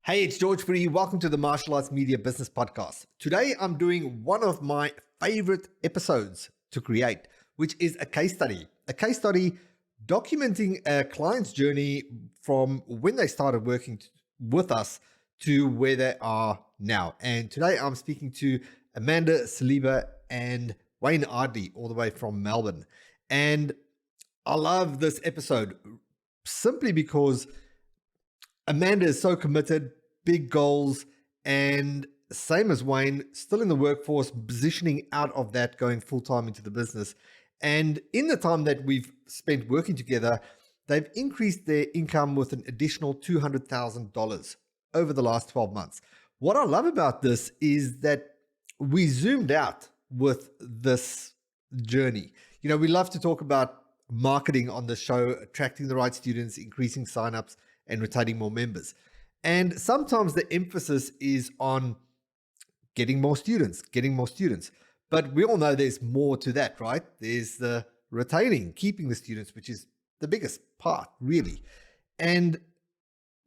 Hey, it's George Fourie. Welcome to the Martial Arts Media Business Podcast. Today, I'm doing one of my favorite episodes to create, which is a case study. A case study documenting a client's journey from when they started working with us to where they are now. And today, I'm speaking to Amanda, Saliba and Wayne Ardley, all the way from Melbourne. And I love this episode simply because Amanda is so committed, big goals, and same as Wayne, still in the workforce, positioning out of that, going full-time into the business. And in the time that we've spent working together, they've increased their income with an additional $200,000 over the last 12 months. What I love about this is that we zoomed out with this journey. You know, we love to talk about marketing on the show, attracting the right students, increasing signups, and retaining more members. And sometimes the emphasis is on getting more students. But we all know there's more to that, right? There's the retaining, keeping the students, which is the biggest part, really. And,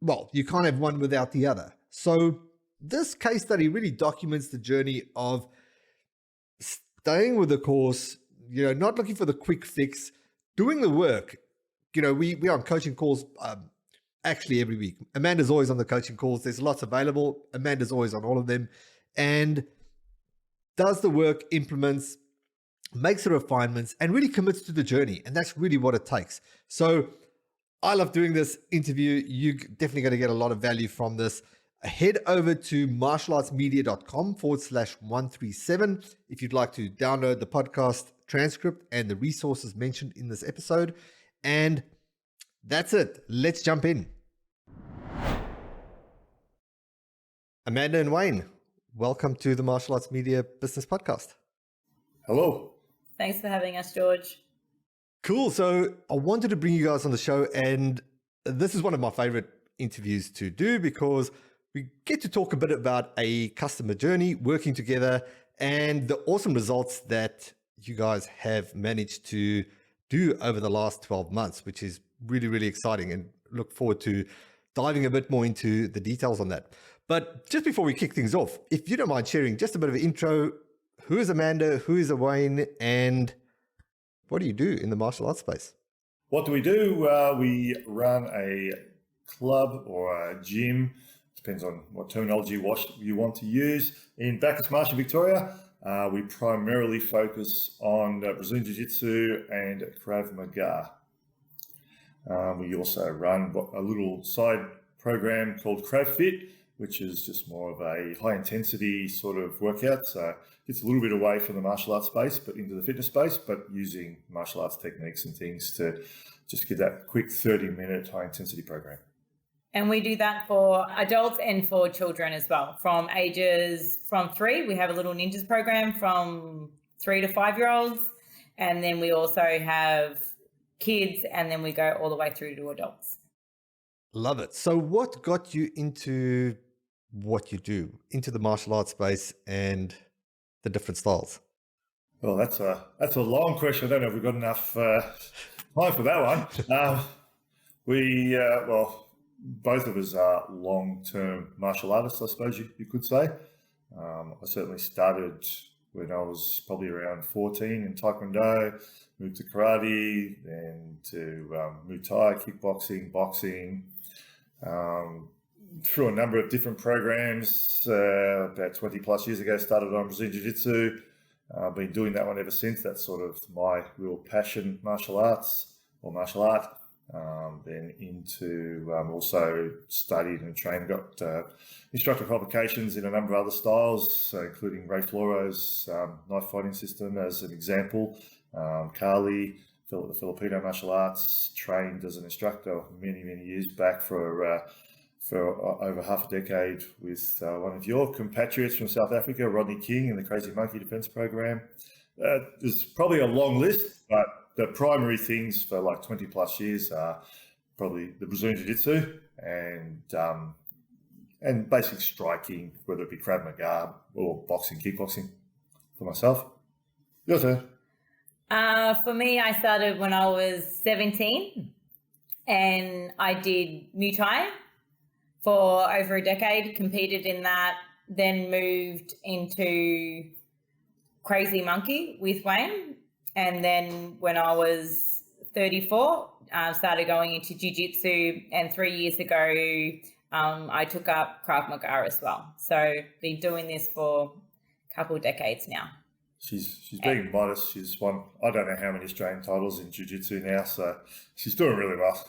well, you can't have one without the other. So this case study really documents the journey of staying with the course, not looking for the quick fix, doing the work. We are on coaching calls actually every week. Amanda's always on the coaching calls. There's lots available. Amanda's always on all of them and does the work, implements, makes the refinements, and really commits to the journey. And that's really what it takes. So I love doing this interview. You're definitely going to get a lot of value from this. Head over to martialartsmedia.com/137 if you'd like to download the podcast transcript and the resources mentioned in this episode. And that's it. Let's jump in. Amanda and Wayne, welcome to the Martial Arts Media Business Podcast. Hello. Thanks for having us, George. Cool. So I wanted to bring you guys on the show, and this is one of my favorite interviews to do because we get to talk a bit about a customer journey, working together, and the awesome results that you guys have managed to do over the last 12 months, which is really, really exciting, and look forward to diving a bit more into the details on that. But just before we kick things off, if you don't mind sharing just a bit of an intro, who is Amanda, who is Wayne, and what do you do in the martial arts space? What do? We run a club or a gym, depends on what terminology you want to use, in Bacchus Marsh in Victoria. We primarily focus on Brazilian Jiu-Jitsu and Krav Maga. We also run a little side program called Krav Fit, which is just more of a high intensity sort of workout. So it's a little bit away from the martial arts space, but into the fitness space, but using martial arts techniques and things to just get that quick 30-minute high intensity program. And we do that for adults and for children as well. From 3, we have a little ninjas program from 3 to 5-year-olds. And then we also have kids, and then we go all the way through to adults. Love it. So what got you into what you do, into the martial arts space and the different styles? Well, that's a long question. I don't know if we've got enough time for that one. Both of us are long-term martial artists, I suppose you could say. I certainly started when I was probably around 14 in Taekwondo, moved to karate, then to Muay Thai, kickboxing, boxing, through a number of different programs. About 20 plus years ago, started on Brazilian Jiu-Jitsu. I've been doing that one ever since. That's sort of my real passion, martial arts or martial art. Then into also studied and trained, got instructor qualifications in a number of other styles, including Ray Floro's knife fighting system as an example. Kali, the Filipino martial arts, trained as an instructor many years back for over half a decade with one of your compatriots from South Africa, Rodney King, in the Crazy Monkey Defense Program. There's probably a long list, but the primary things for like 20 plus years are probably the Brazilian Jiu-Jitsu and basic striking, whether it be Krav Maga or boxing, kickboxing for myself. Your turn. For me, I started when I was 17 and I did Muay Thai for over a decade, competed in that, then moved into Crazy Monkey with Wayne. And then when I was 34, started going into jiu-jitsu, and 3 years ago, I took up Krav Maga as well. So been doing this for a couple of decades now. She's being modest. She's won, I don't know how many Australian titles in jiu-jitsu now, so she's doing really well.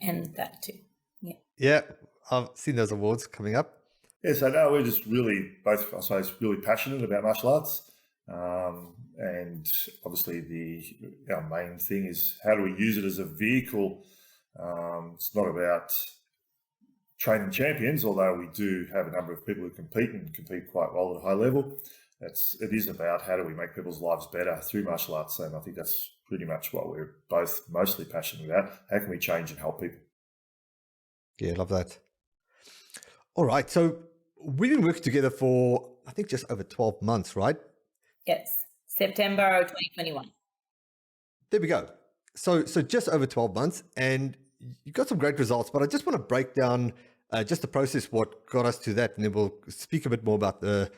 And that too. Yeah. Yeah, I've seen those awards coming up. Yeah, so no, we're just really both, I suppose, really passionate about martial arts. And obviously our main thing is how do we use it as a vehicle? It's not about training champions, although we do have a number of people who compete and compete quite well at a high level. It is about how do we make people's lives better through martial arts, and I think that's pretty much what we're both mostly passionate about. How can we change and help people? Yeah, love that. All right, so we've been working together for, I think, just over 12 months, right? Yes, September of 2021. There we go. So just over 12 months, and you got some great results, but I just want to break down just the process, what got us to that, and then we'll speak a bit more about the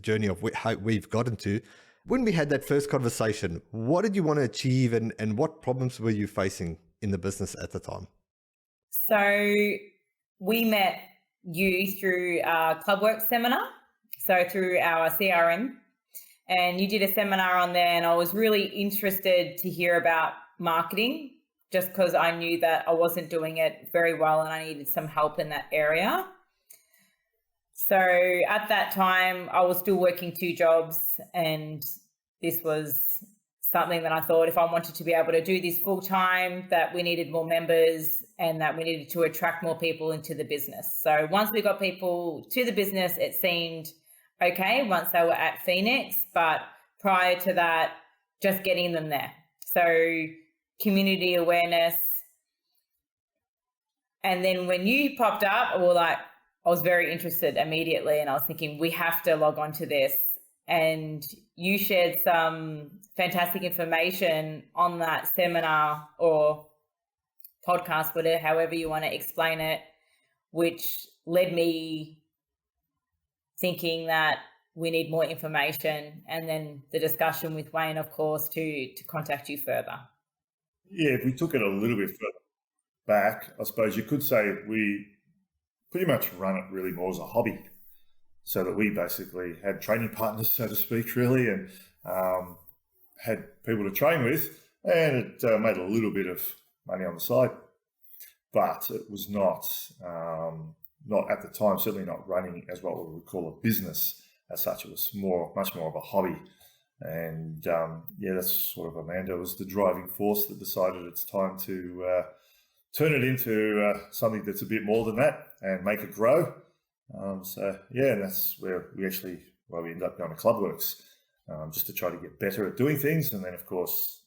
journey of how we've gotten to. When we had that first conversation, what did you want to achieve, and what problems were you facing in the business at the time? So we met you through our Clubwork seminar, so through our CRM, and you did a seminar on there, and I was really interested to hear about marketing, just because I knew that I wasn't doing it very well and I needed some help in that area. So at that time, I was still working 2 jobs, and this was something that I thought if I wanted to be able to do this full time, that we needed more members and that we needed to attract more people into the business. So once we got people to the business, it seemed okay once they were at Phoenix, but prior to that, just getting them there. So community awareness. And then when you popped up, I was very interested immediately, and I was thinking, we have to log on to this. And you shared some fantastic information on that seminar or podcast, whatever, however you want to explain it, which led me thinking that we need more information. And then the discussion with Wayne, of course, to contact you further. Yeah, if we took it a little bit further back, I suppose you could say we pretty much run it really more as a hobby, so that we basically had training partners, so to speak, really, and had people to train with, and it made a little bit of money on the side, but it was not at the time, certainly not running as what we would call a business as such. It was much more of a hobby. And that's sort of Amanda was the driving force that decided it's time to turn it into something that's a bit more than that and make it grow. And that's where we ended up going to Clubworks, just to try to get better at doing things. And then, of course,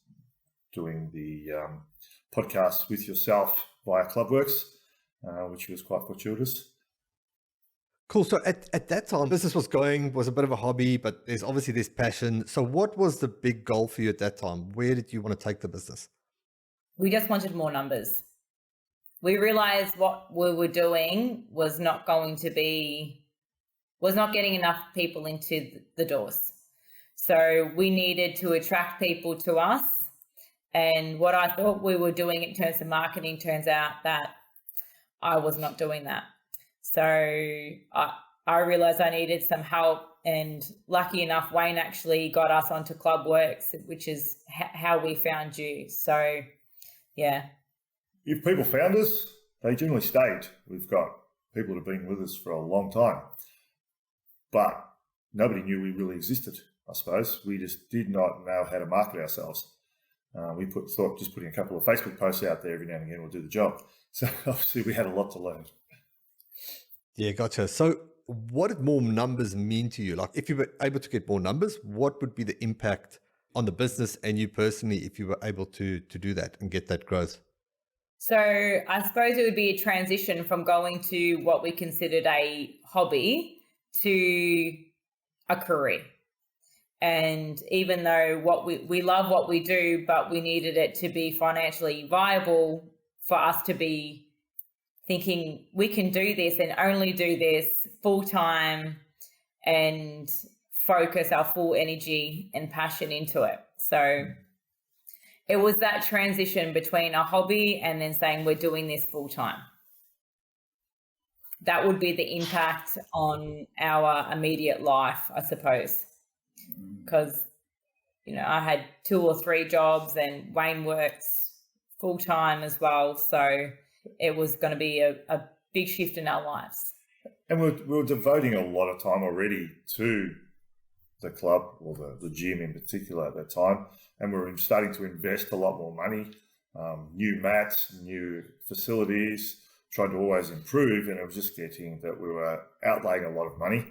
doing the podcast with yourself via Clubworks, which was quite fortuitous. Cool. So at that time, business was a bit of a hobby, but there's obviously this passion. So what was the big goal for you at that time? Where did you want to take the business? We just wanted more numbers. We realized what we were doing was not getting enough people into the doors. So we needed to attract people to us. And what I thought we were doing in terms of marketing turns out that I was not doing that. So I realized I needed some help, and lucky enough, Wayne actually got us onto Clubworks, which is how we found you. So, yeah. If people found us, they generally stayed. We've got people that have been with us for a long time, but nobody knew we really existed, I suppose. We just did not know how to market ourselves. We thought just putting a couple of Facebook posts out there every now and again will do the job. So obviously we had a lot to learn. Yeah, gotcha. So what did more numbers mean to you? Like, if you were able to get more numbers, what would be the impact on the business and you personally if you were able to do that and get that growth? So I suppose it would be a transition from going to what we considered a hobby to a career. And even though we love what we do, but we needed it to be financially viable for us to be thinking we can do this and only do this full time and focus our full energy and passion into it. So it was that transition between a hobby and then saying we're doing this full time. That would be the impact on our immediate life, I suppose, because, you know, I had 2 or 3 jobs and Wayne works full time as well. So it was going to be a big shift in our lives. And we were devoting a lot of time already to the club, or the gym in particular at that time. And we were starting to invest a lot more money, new mats, new facilities, trying to always improve. And it was just getting that we were outlaying a lot of money.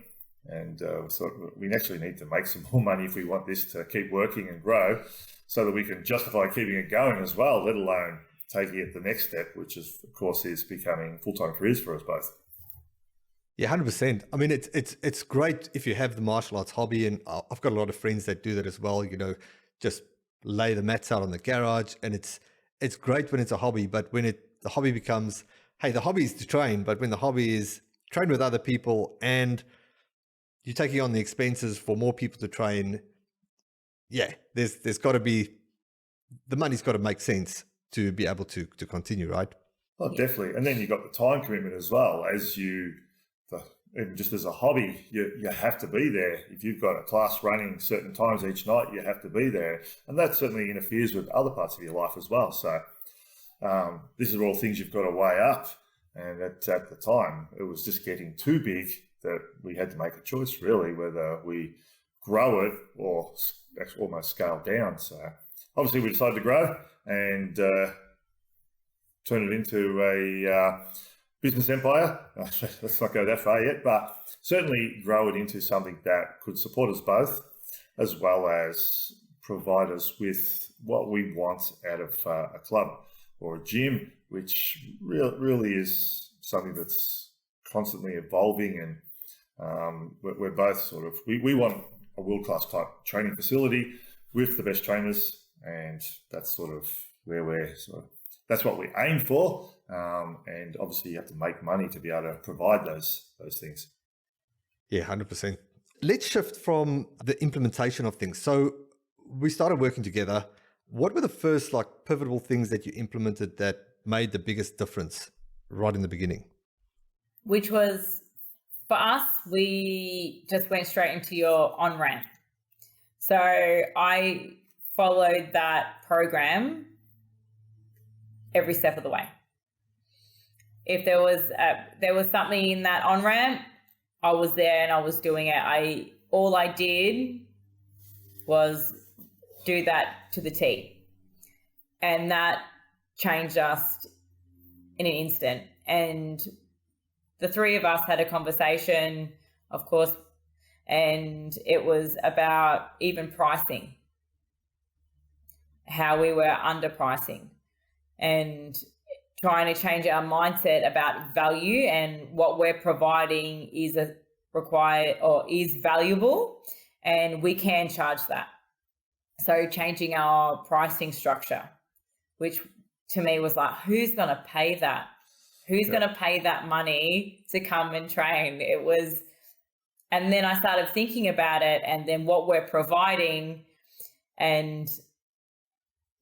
And we thought we actually need to make some more money if we want this to keep working and grow, so that we can justify keeping it going as well, let alone taking it the next step, which is, of course, is becoming full-time careers for us both. Yeah, 100%. I mean, it's great if you have the martial arts hobby, and I've got a lot of friends that do that as well. You know, just lay the mats out on the garage, and it's great when it's a hobby. But when the hobby becomes, hey, the hobby is to train, but when the hobby is train with other people and you're taking on the expenses for more people to train, yeah, there's got to be, the money's got to make sense to be able to continue, right? Oh, definitely. And then you've got the time commitment as well. Even just as a hobby, you have to be there. If you've got a class running certain times each night, you have to be there. And that certainly interferes with other parts of your life as well. So this is all things you've got to weigh up. And at the time, it was just getting too big that we had to make a choice, really, whether we grow it or almost scale down. So obviously we decided to grow and turn it into a business empire. Let's not go that far yet, but certainly grow it into something that could support us both, as well as provide us with what we want out of a club or a gym, which really is something that's constantly evolving. And we're both sort of, we want a world-class type training facility with the best trainers, and that's sort of where that's what we aim for. And obviously you have to make money to be able to provide those things. Yeah, 100%. Let's shift from the implementation of things. So we started working together. What were the first pivotal things that you implemented that made the biggest difference right in the beginning? Which was, for us, we just went straight into your OnRamp. So I followed that program every step of the way. If there was something in that OnRamp, I was there and I was doing it. All I did was do that to the T, and that changed us in an instant. And the 3 of us had a conversation, of course, and it was about even pricing, how we were underpricing, and trying to change our mindset about value and what we're providing is required or is valuable, and we can charge that. So changing our pricing structure, which to me was like, who's going to pay that? Who's going to pay that money to come and train? It was, and then I started thinking about it, and then what we're providing and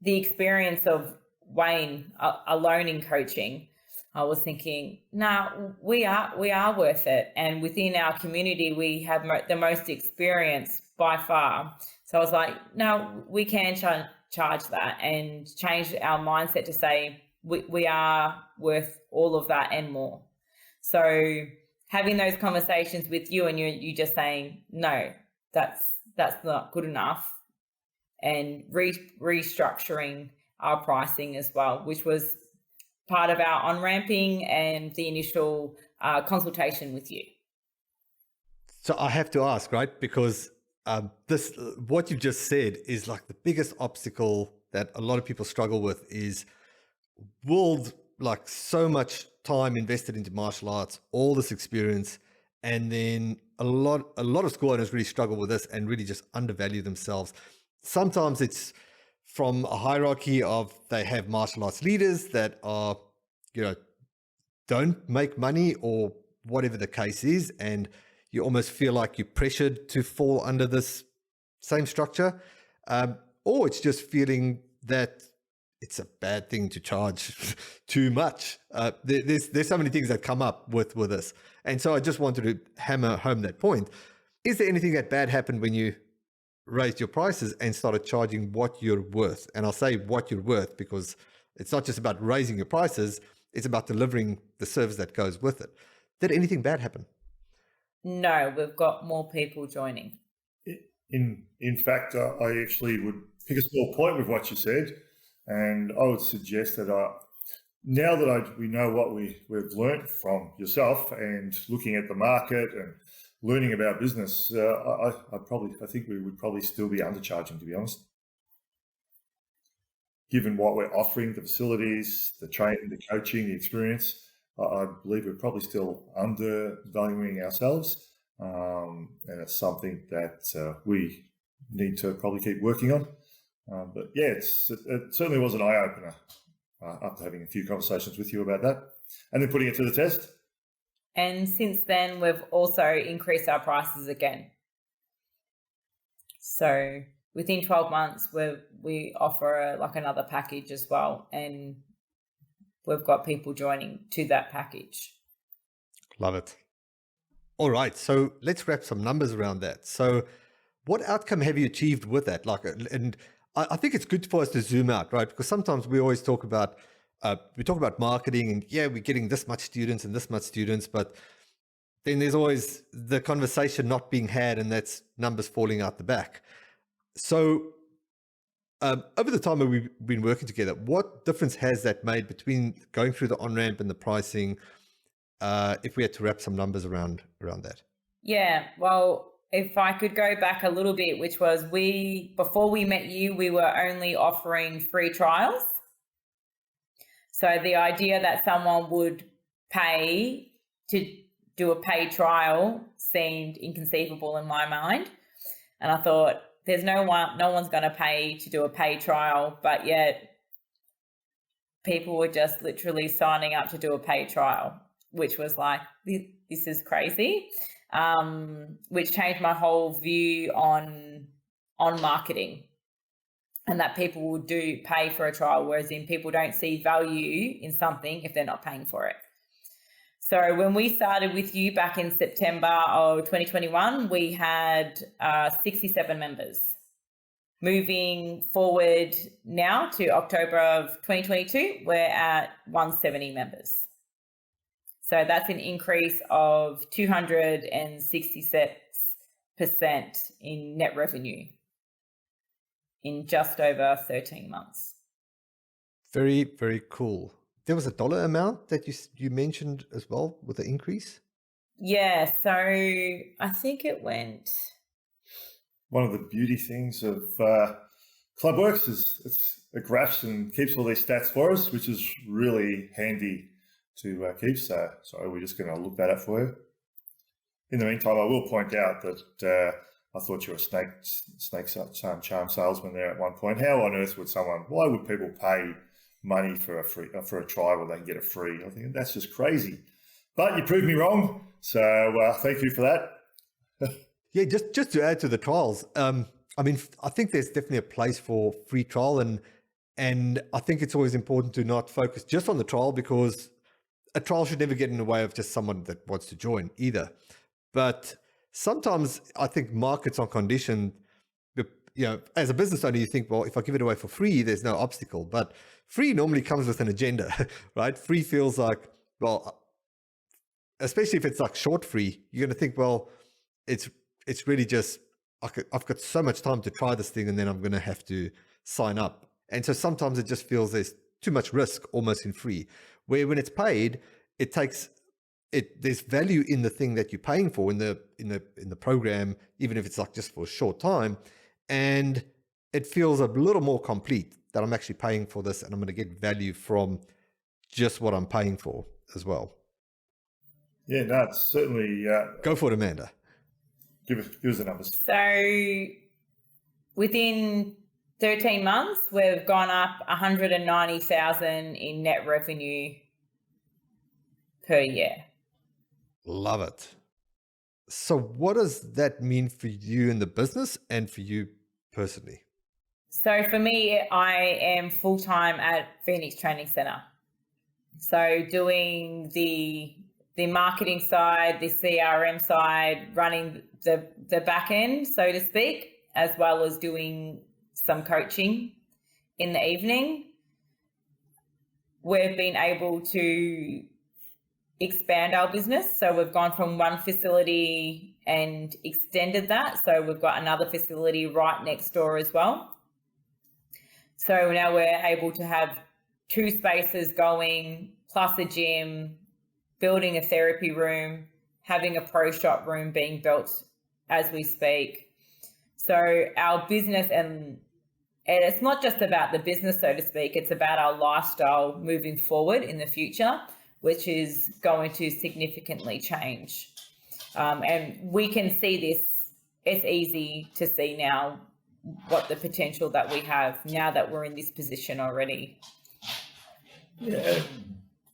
the experience of Wayne alone in coaching. I was thinking, no, we are worth it. And within our community, we have the most experience by far. So I was like, no, we can charge that and change our mindset to say we are worth all of that and more. So having those conversations with you, and you just saying, no, that's not good enough, and restructuring our pricing as well, which was part of our on-ramping and the initial consultation with you. So I have to ask, right? Because what you've just said is the biggest obstacle that a lot of people struggle with is so much time invested into martial arts, all this experience, and then a lot of school owners really struggle with this and really just undervalue themselves. Sometimes it's from a hierarchy of they have martial arts leaders that are, don't make money or whatever the case is, and you almost feel like you're pressured to fall under this same structure, or it's just feeling that it's a bad thing to charge too much. There's so many things that come up with this. And so I just wanted to hammer home that point. Is there anything that bad happened when you raised your prices and started charging what you're worth? And I'll say what you're worth because it's not just about raising your prices, it's about delivering the service that goes with it. Did anything bad happen? No, we've got more people joining. In fact, I actually would pick a small point with what you said, and I would suggest that now that we know what we've learnt from yourself and looking at the market and learning about business, I think we would probably still be undercharging, to be honest. Given what we're offering, the facilities, the training, the coaching, the experience, I believe we're probably still undervaluing ourselves. And it's something that we need to probably keep working on. But yeah, it certainly was an eye-opener after having a few conversations with you about that and then putting it to the test. And since then, we've also increased our prices again. So within 12 months, we offer like another package as well. And we've got people joining to that package. Love it. All right. So let's wrap some numbers around that. So what outcome have you achieved with that? And I think it's good for us to zoom out, right? Because sometimes we always talk about, marketing and yeah, we're getting this much students and this much students, but then there's always the conversation not being had, and that's numbers falling out the back. So over the time that we've been working together, what difference has that made between going through the OnRamp and the pricing, if we had to wrap some numbers around that? Yeah, well, if I could go back a little bit, which was before we met you, we were only offering free trials. So the idea that someone would pay to do a paid trial seemed inconceivable in my mind. And I thought, there's no one's going to pay to do a paid trial, but yet people were just literally signing up to do a paid trial, which was like, this is crazy, which changed my whole view on marketing, and that people will pay for a trial, whereas people don't see value in something if they're not paying for it. So when we started with you back in September of 2021, we had 67 members. Moving forward now to October of 2022, we're at 170 members. So that's an increase of 266% in net revenue in just over 13 months. Very, very cool. There was a dollar amount that you mentioned as well with the increase? Yeah, so I think it went... One of the beauty things of ClubWorks is it graphs and keeps all these stats for us, which is really handy to keep. So we're just going to look that up for you. In the meantime, I will point out that I thought you were a snake charm salesman there at one point. How on earth why would people pay money for a trial where they can get it free? I think that's just crazy. But you proved me wrong, so thank you for that. Yeah, just to add to the trials, I think there's definitely a place for free trial, and I think it's always important to not focus just on the trial, because a trial should never get in the way of just someone that wants to join either. But sometimes I think markets are conditioned, as a business owner, you think, well, if I give it away for free, there's no obstacle. But free normally comes with an agenda, right? Free feels like, well, especially if it's like short free, you're going to think, well, it's really just, I've got so much time to try this thing, and then I'm going to have to sign up. And so sometimes it just feels there's too much risk almost in free, where when it's paid, there's value in the thing that you're paying for in the program, even if it's like just for a short time. And it feels a little more complete that I'm actually paying for this, and I'm going to get value from just what I'm paying for as well. Yeah, no, it's certainly... Go for it, Amanda. Give us the numbers. So within 13 months, we've gone up 190,000 in net revenue per year. Love it. So what does that mean for you in the business and for you personally? So for me, I am full-time at Phoenix Training Center. So doing the marketing side, the CRM side, running the back end, so to speak, as well as doing some coaching in the evening. We've been able to expand our business. So we've gone from one facility and extended that. So we've got another facility right next door as well. So now we're able to have 2 spaces going, plus a gym, building a therapy room, having a pro shop room being built as we speak. So our business, and it's not just about the business, so to speak, it's about our lifestyle moving forward in the future, which is going to significantly change. And we can see this, it's easy to see now what the potential that we have now that we're in this position already. Yeah,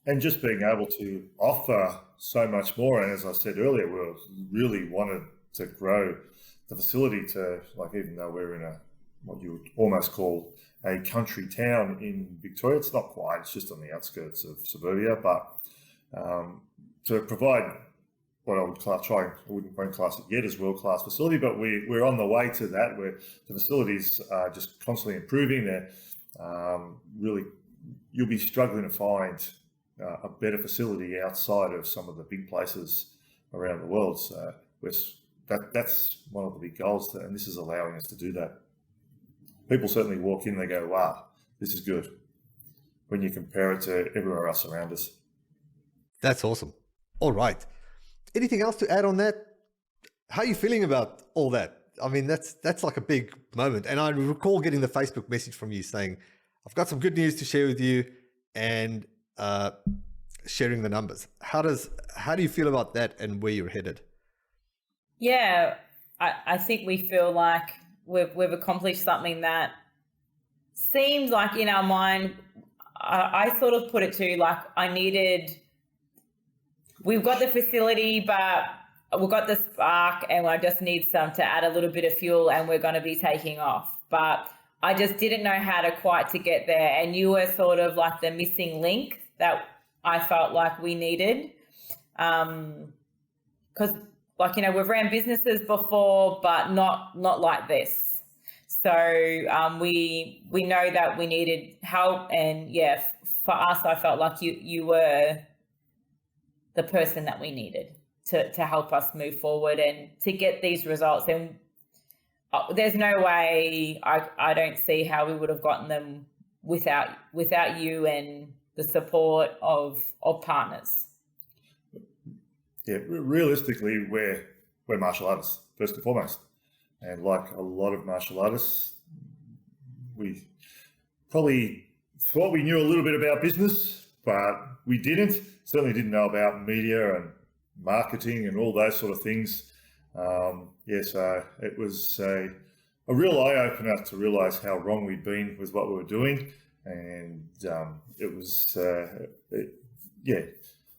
and just being able to offer so much more. And as I said earlier, we really wanted to grow the facility to, like, even though we're in a, what you would almost call a country town in Victoria, it's not quite, it's just on the outskirts of suburbia, but to provide what I wouldn't class it yet as world-class facility, but we're on the way to that, where the facilities are just constantly improving. They're really, you'll be struggling to find a better facility outside of some of the big places around the world. So that's one of the big goals, and this is allowing us to do that. People certainly walk in, they go, wow, this is good, when you compare it to everywhere else around us. That's awesome. All right. Anything else to add on that? How are you feeling about all that? I mean, that's like a big moment. And I recall getting the Facebook message from you saying, I've got some good news to share with you, and sharing the numbers. How do you feel about that and where you're headed? Yeah, I think we feel like we've accomplished something that seems like in our mind, I sort of put it to like we've got the facility, but we've got the spark, and I just need to add a little bit of fuel, and we're going to be taking off. But I just didn't know how to get there. And you were sort of like the missing link that I felt like we needed. Because like, we've ran businesses before, but not like this. So we know that we needed help. And yeah, for us, I felt like you were the person that we needed to help us move forward and to get these results. And there's no way, I don't see how we would have gotten them without you and the support of partners. Yeah, realistically, we're martial artists, first and foremost. And like a lot of martial artists, we probably thought we knew a little bit about business, but we didn't. Certainly didn't know about media and marketing and all those sort of things. So it was a real eye-opener to realise how wrong we'd been with what we were doing. And it was,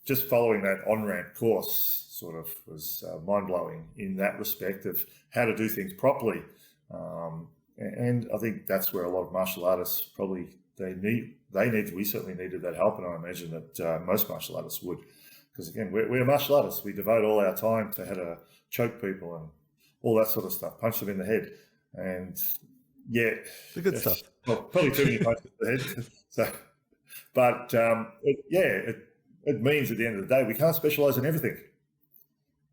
just following that OnRamp course sort of was mind-blowing in that respect of how to do things properly. And I think that's where a lot of martial artists probably, we certainly needed that help, and I imagine that most martial artists would. Because again, we're martial artists. We devote all our time to how to choke people and all that sort of stuff, punch them in the head. And yeah. The good stuff. Well, probably too many punches in the head. So, but it means at the end of the day, we can't specialize in everything.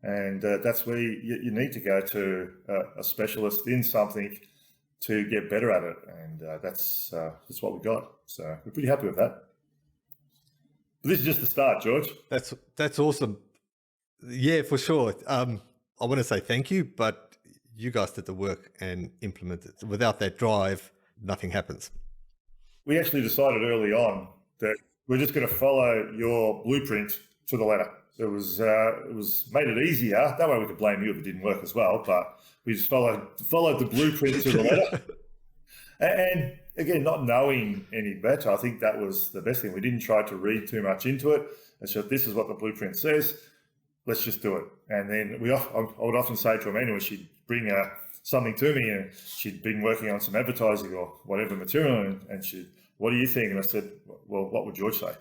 And that's where you need to go to a specialist in something to get better at it. And that's what we got. So we're pretty happy with that. But this is just the start, George. That's awesome. Yeah, for sure. I want to say thank you, but you guys did the work and implemented it. Without that drive, nothing happens. We actually decided early on that we're just going to follow your blueprint to the letter. It was made it easier. That way we could blame you if it didn't work as well. But we just followed the blueprint to the letter. And again, not knowing any better, I think that was the best thing. We didn't try to read too much into it. I said, this is what the blueprint says. Let's just do it. And then I would often say to Amanda, she'd bring something to me, and she'd been working on some advertising or whatever material, and she'd, what do you think? And I said, well, what would George say?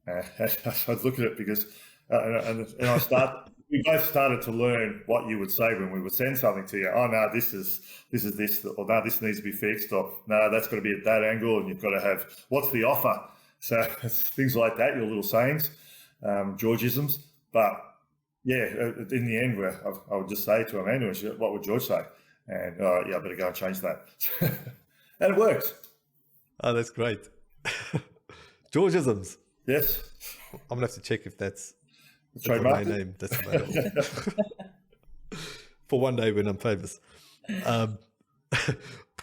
I'd look at it because, and we both started to learn what you would say when we would send something to you. Oh, no, this is this, or no, this needs to be fixed, or no, that's got to be at that angle, and you've got to have, what's the offer? So things like that, your little sayings, Georgisms. But yeah, in the end, I would just say to Amanda, what would George say? And yeah, I better go and change that. And it worked. Oh, that's great. Georgisms. Yes. I'm going to have to check if that's my name that's available. For one day when I'm famous. All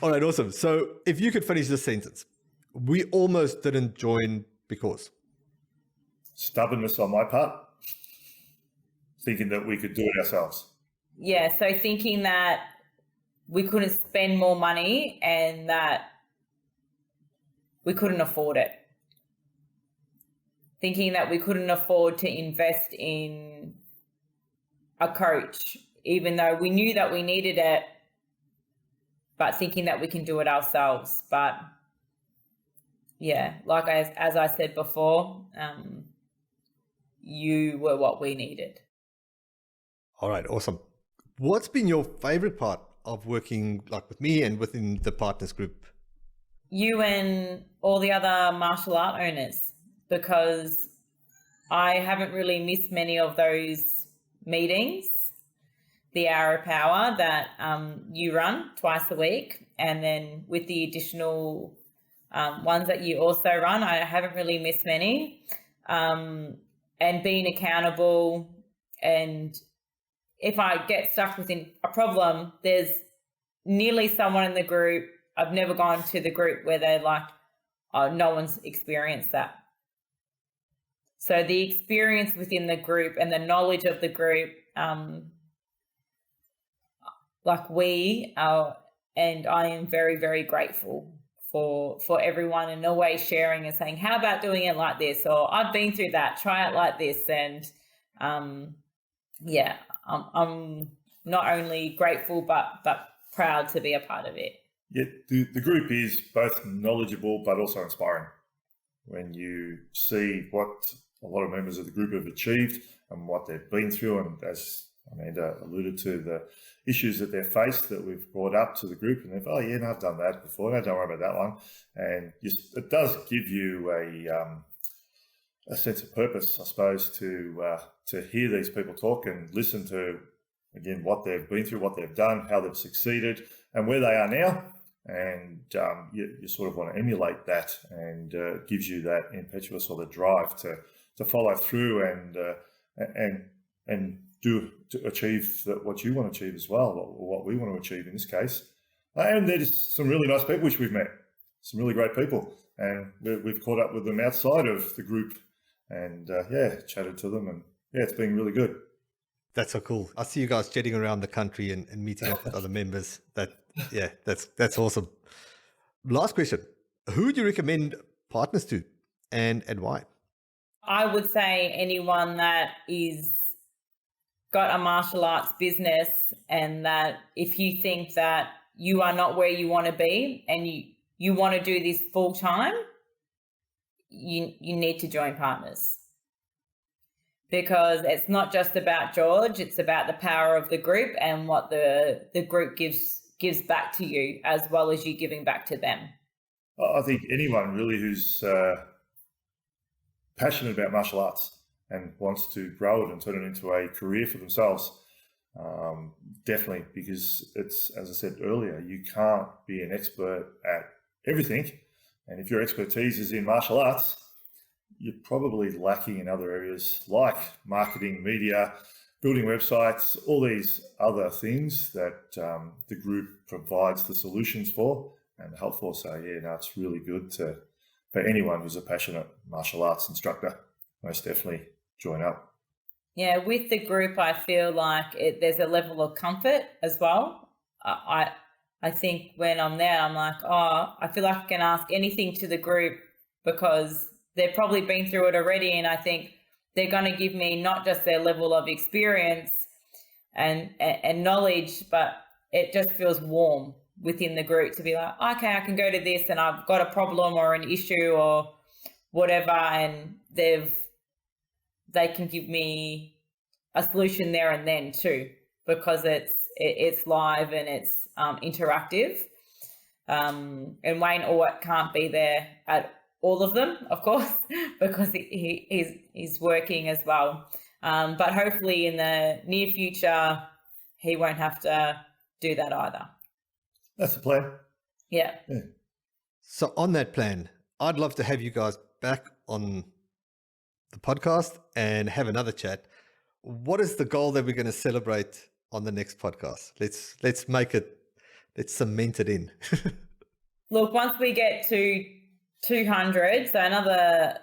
right, awesome. So if you could finish this sentence, we almost didn't join because? Stubbornness on my part. Thinking that we could do it ourselves. Yeah, so thinking that we couldn't spend more money and that we couldn't afford it. Thinking that we couldn't afford to invest in a coach, even though we knew that we needed it, but thinking that we can do it ourselves. But yeah, like as I said before, you were what we needed. All right, awesome. What's been your favorite part of working like with me and within the Partners group? You and all the other martial art owners, because I haven't really missed many of those meetings, the Hour of Power that you run twice a week, and then with the additional ones that you also run, I haven't really missed many. And being accountable, and if I get stuck within a problem, there's nearly someone in the group. I've never gone to the group where they're like, oh, no one's experienced that. So the experience within the group and the knowledge of the group, like we are, and I am very, very grateful for everyone, and always sharing and saying, how about doing it like this? Or I've been through that, try it like this. And yeah, I'm not only grateful, but proud to be a part of it. Yeah, the group is both knowledgeable but also inspiring. When you see what a lot of members of the group have achieved and what they've been through, and as Amanda alluded to, the issues that they've faced that we've brought up to the group, and they've, oh yeah, no, I've done that before, no, don't worry about that one. And it does give you a sense of purpose, I suppose, to hear these people talk and listen to, again, what they've been through, what they've done, how they've succeeded, and where they are now. And you sort of want to emulate that, and gives you that impetuous or the drive to follow through and do to achieve what you want to achieve as well, or what we want to achieve in this case. And there's some really nice people which we've met, some really great people, and we've caught up with them outside of the group, and chatted to them, and yeah, it's been really good. That's so cool. I see you guys jetting around the country and meeting up with other members. That's awesome. Last question. Who would you recommend Partners to, and why? I would say anyone that is got a martial arts business, and that if you think that you are not where you want to be and you want to do this full time, you need to join Partners. Because it's not just about George, it's about the power of the group and what the group gives back to you, as well as you giving back to them. I think anyone really who's passionate about martial arts and wants to grow it and turn it into a career for themselves, definitely, because it's, as I said earlier, you can't be an expert at everything. And if your expertise is in martial arts, you're probably lacking in other areas like marketing, media, building websites, all these other things that the group provides the solutions for and help for. So yeah, no, it's really good for anyone who's a passionate martial arts instructor, most definitely join up. Yeah, with the group, I feel like there's a level of comfort as well. I think when I'm there, I'm like, oh, I feel like I can ask anything to the group because they've probably been through it already. And I think they're going to give me not just their level of experience and knowledge, but it just feels warm within the group to be like, okay, I can go to this and I've got a problem or an issue or whatever. And they can give me a solution there and then too, because it's live and it's interactive. And Wayne can't be there at all of them, of course, because he's working as well. But hopefully in the near future, he won't have to do that either. That's the plan. Yeah. So on that plan, I'd love to have you guys back on the podcast and have another chat. What is the goal that we're going to celebrate on the next podcast? Let's make it, let's cement it in. Look, once we get to 200, so another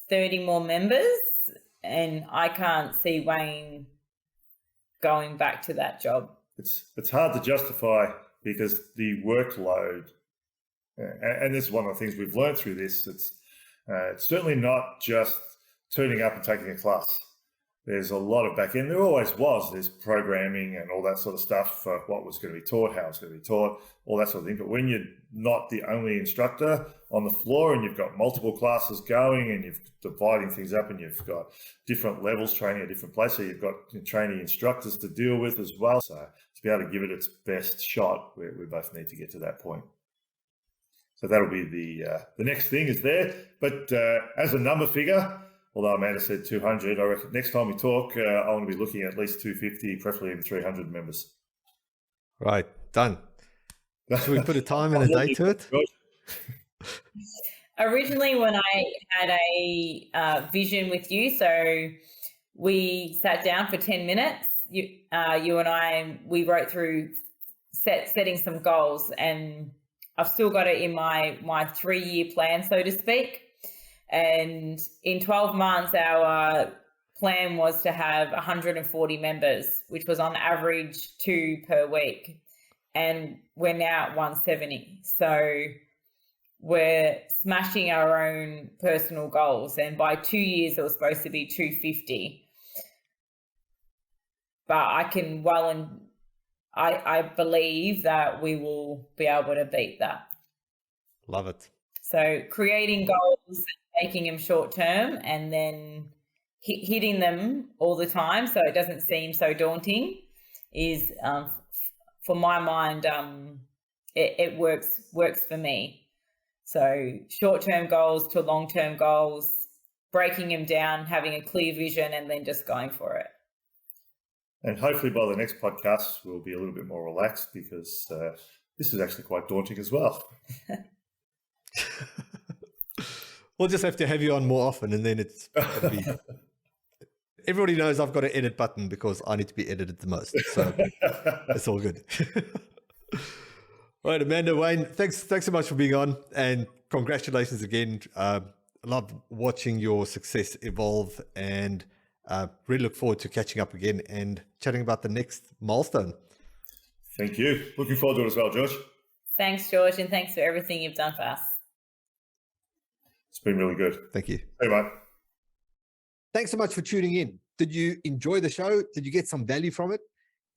30 more members, and I can't see Wayne going back to that job. It's hard to justify because the workload, and this is one of the things we've learned through this, it's certainly not just turning up and taking a class. There's a lot of back end. There always was. There's programming and all that sort of stuff for what was going to be taught, how it's going to be taught, all that sort of thing. But when you're not the only instructor on the floor and you've got multiple classes going and you're dividing things up and you've got different levels training at different places, so you've got training instructors to deal with as well. So to be able to give it its best shot, we both need to get to that point. So that'll be the next thing is there. But as a number figure, although Amanda said 200, I reckon next time we talk, I want to be looking at least 250, preferably even 300 members. Right, done. Should we put a time and a date to it? Originally, when I had a vision with you, so we sat down for 10 minutes, you and I, we wrote through setting some goals, and I've still got it in my 3-year plan, so to speak. And in 12 months, our plan was to have 140 members, which was on average 2 per week. And we're now at 170. So we're smashing our own personal goals. And by 2 years, it was supposed to be 250. But I believe that we will be able to beat that. Love it. So creating goals, making them short term, and then hitting them all the time so it doesn't seem so daunting is, for my mind, it works for me. So short-term goals to long-term goals, breaking them down, having a clear vision, and then just going for it. And hopefully by the next podcast, we'll be a little bit more relaxed because this is actually quite daunting as well. We'll just have to have you on more often, and then it'll be... Everybody knows I've got an edit button because I need to be edited the most. So it's all good. All right, Amanda, Wayne, thanks so much for being on, and congratulations again. I love watching your success evolve, and really look forward to catching up again and chatting about the next milestone. Thank you. Looking forward to it as well, George. Thanks, George, and thanks for everything you've done for us. It's been really good. Thank you. Hey, mate. Thanks so much for tuning in. Did you enjoy the show? Did you get some value from it?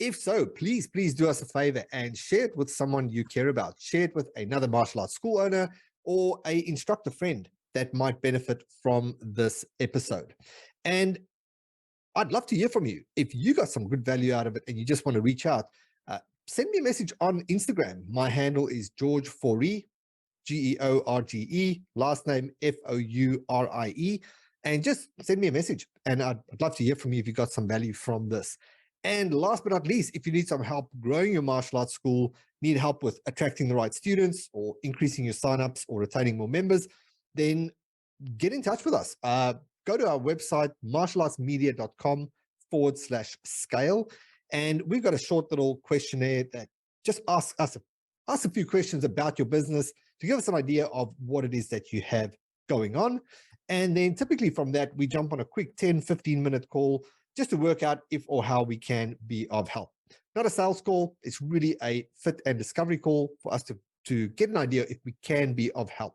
If so, please do us a favor and share it with someone you care about. Share it with another martial arts school owner or an instructor friend that might benefit from this episode. And I'd love to hear from you. If you got some good value out of it and you just want to reach out, send me a message on Instagram. My handle is George Fourie, George, last name Fourie, and just send me a message. And I'd love to hear from you if you got some value from this. And last but not least, if you need some help growing your martial arts school, need help with attracting the right students or increasing your signups or retaining more members, then get in touch with us. Go to our website, martialartsmedia.com/scale. And we've got a short little questionnaire that just asks a few questions about your business to give us an idea of what it is that you have going on. And then typically from that, we jump on a quick 10-15 minute call just to work out if or how we can be of help. Not a sales call. It's really a fit and discovery call for us to get an idea if we can be of help.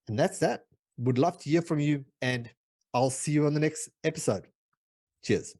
And that's that. Would love to hear from you, and I'll see you on the next episode. Cheers.